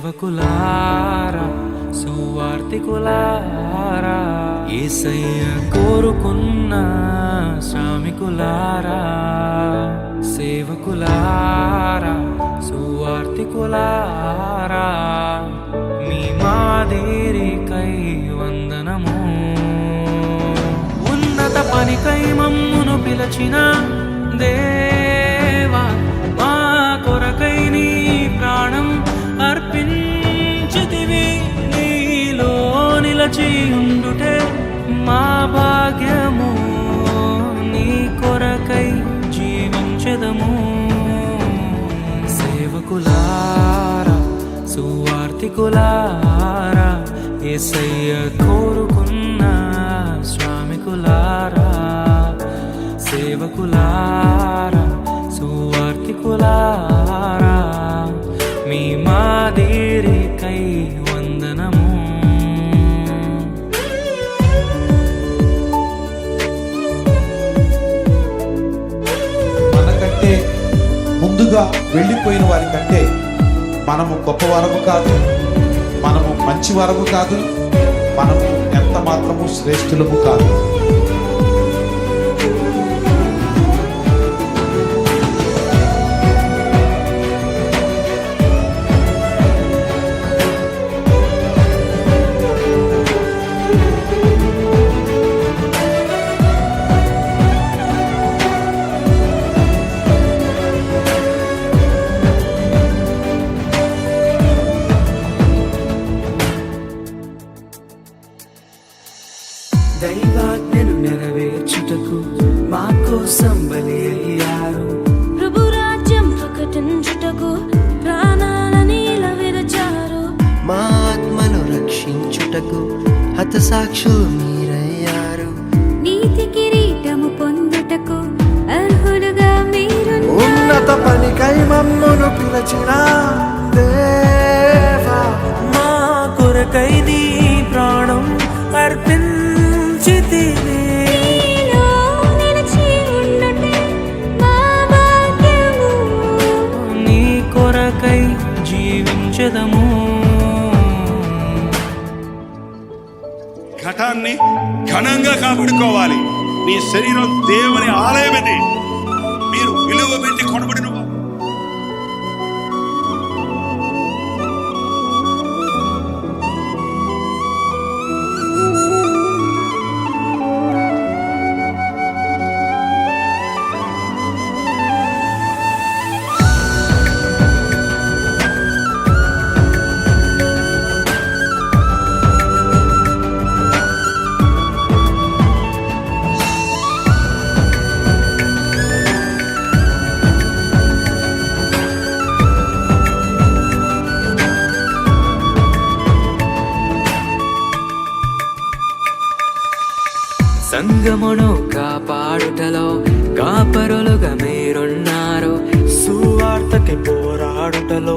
సేవకులారా సువార్తికులారా యేసయ్య కోరుకున్న శ్రామికులారా సేవకులారా సువార్తికులారా మీ మాదిరికై వందనము ఉన్నత పనికై మమ్మును పిలచిన దేవా మా కొరకై నీ ప్రాణం అర్పించితివి నీలో నిలచి ఉండుటే మా భాగ్యము నీ కొరకై జీవించెదము సేవకులారా సువార్తికులారా యేసయ్య కోరుకున్న శ్రామికులారా సేవకులారా సువార్తికులారా మీ మాదిరికై వందనము మనకంటే ముందుగా వెళ్ళిపోయిన వారి కంటే మనము గొప్పవారము కాదు, మనము మంచివారము కాదు, మనము ఎంత మాత్రము శ్రేష్ఠులము కాదు. దైవాజ్ఞను నెరవేర్చుటకు మా కోసం బలి అయ్యారు. ప్రభు రాజ్యం ప్రకటించుటకు ప్రాణాలని విరచారు. మా ఆత్మను రక్షించుటకు హతసాక్షులు మీరయ్యారు. నీతి కిరీటము పొందుటకు అర్హులుగా మీరు. ఉన్నత పనికై మమ్మును పిలచిన దేవా మా కొరకై నీ ప్రాణం అర్పించితివి. నీలో నిలిచి ఉండుటే మా భాగ్యము. నీ కొరకై జీవించెదము. ఘటాన్ని ఘనంగా కాపాడుకోవాలి. నీ శరీరం దేవుని ఆలయమిది, మీరు విలువ పెట్టి కొనబడిన సంగమును కాపాడుటలో కాపరులుగా మీరున్నారు. సువార్తకి పోరాడుటలో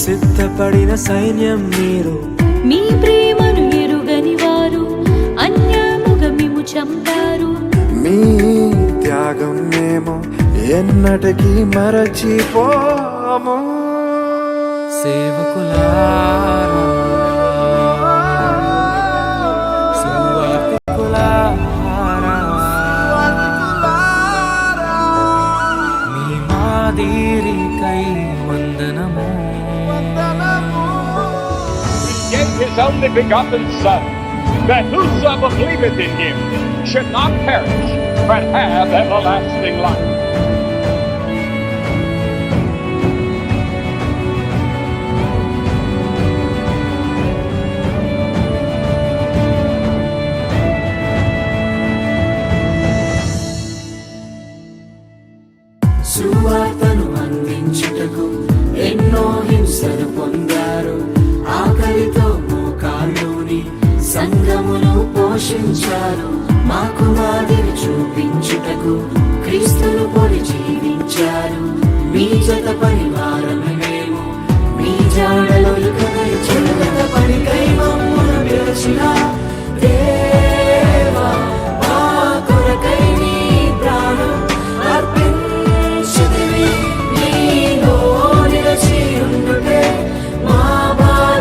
సిద్ధపడిన సైన్యం మీరు. మీ ప్రేమను ఎరుగని వారు అన్యాయముగా మేము చంపారు. మీ త్యాగం మేము ఎన్నటికీ మరచిపోము. సేవకులారా సువార్తికులారా మీ మాదిరికై వందనము. He gave his only begotten Son, that whosoever believeth in him should not perish, but have everlasting life. సువార్తను అందించుటకు ఎన్నో హింసలు పొందారు. ఆకలితో మోకాళ్ళుని సంఘమును పోషించారు. మాకు మాదిరి చూపించుటకు క్రీస్తును పోలి జీవించారు. మీ జత పరివారమే మేము, మీ జాడలో ఇక నడిచిన పనికై మమ్మును పిలిచిన దేవా మా కొరకై నీ ప్రాణం అర్పించితివి. నీలో నిలిచి ఉండుటే మా భాగ్యము.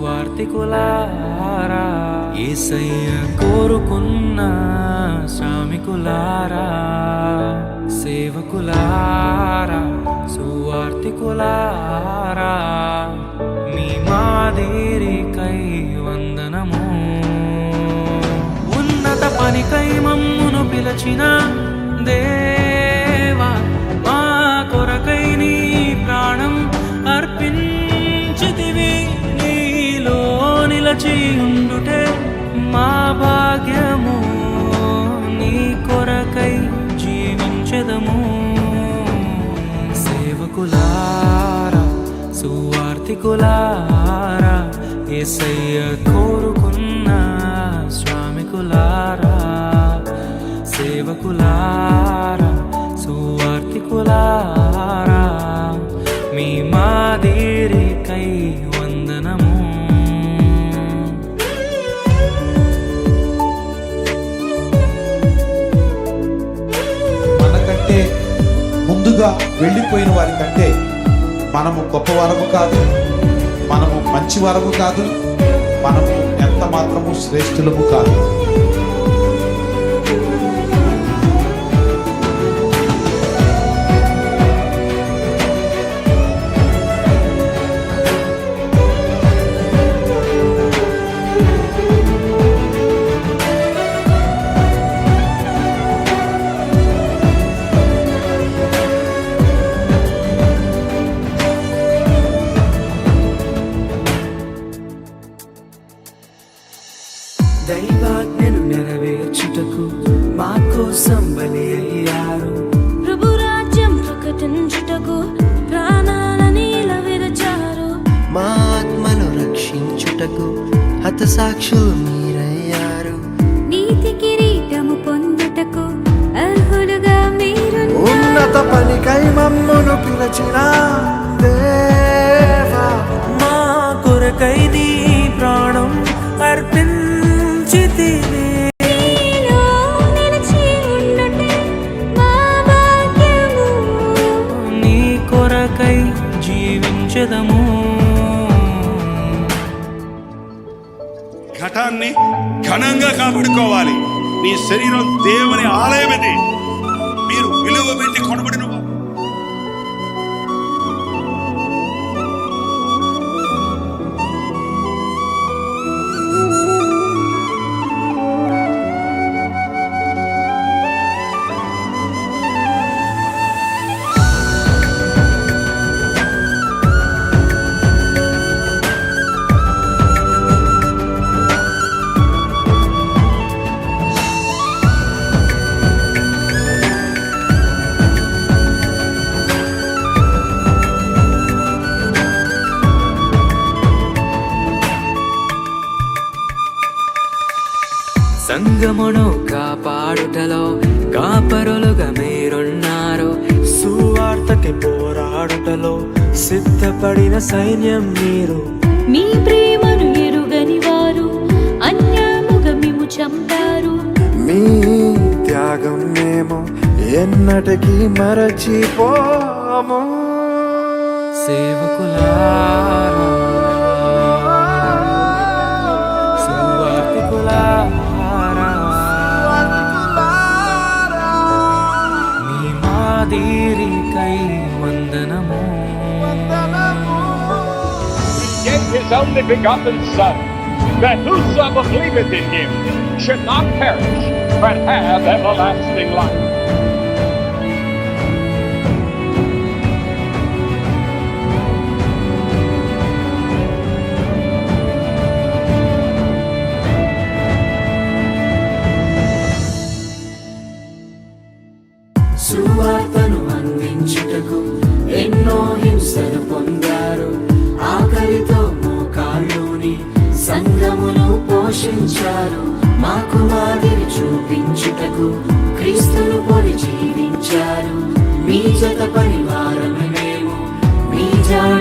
సువార్తికులారా యేసయ్య కోరుకున్న శ్రామికులారా సేవకులారా సువార్తికులారా మీ మాదిరికై వందనము ఉన్నత పనికై మమ్మును పిలచిన దేవా మా కొరకై నీ ప్రాణం అర్పించితివి నీలో నిలచి ఉండుటే మా భాగ్యము నీ కొరకై జీవించెదము సేవకులారా సువార్తికులారా యేసయ్య కోరుకున్న శ్రామికులారా సేవకులారా సువార్తికులారా మీ మాదిరికై వందనము మనకంటే ముందుగా వెళ్ళిపోయిన వారి కంటే మనము గొప్పవారము కాదు, మనము మంచివారము కాదు, మనము ఎంత మాత్రము శ్రేష్ఠులము కాదు. దైవాజ్ఞను నెరవేర్చుటకు మా కోసం బలి అయ్యారు ప్రభు రాజ్యం ప్రకటించుటకు ప్రాణాలని విరచారు మా ఆత్మను రక్షించుటకు హతసాక్షులు మీరయ్యారు. నీతి కిరీటము పొందుటకు అర్హులుగా మీరున్నారు. ఉన్నత పనికై మమ్మును పిలచిన దేవా మా కొరకై నీ ప్రాణం అర్పించితివి నీలో నిలిచి ఉండుటే మా భాగ్యము. నీ కొరకై జీవించెదము ఘటాన్ని ఘనంగా కాపాడుకోవాలి. నీ శరీరం దేవుని ఆలయం ఇది. మీరు విలువ పెట్టి కొనబడిన వారు. సంగమును కాపాడుటలో కాపరులుగా మీరున్నారు సువార్తకి పోరాడుటలో సిద్ధపడిన సైన్యం మీరు మీ ప్రేమను ఎరుగని వారు అన్యాయముగా మిమ్ము చంపారు. మీ త్యాగం మేము ఎన్నటికీ మరచిపోము. సేవకులారా సువార్తికులారా మీ మాదిరికై వందనము He gave his only begotten Son, that whosoever believeth in him should not perish, but have everlasting life. సువార్తను అందించుటకు ఎన్నో హింసలు పొందారు. ఆకలితో మోకాళ్ళుని సంఘమును పోషించారు. మాకు మాదిరి చూపించుటకు క్రీస్తును పొడి జీవించారు. మీ జత పరివారము మేము, మీ జాడ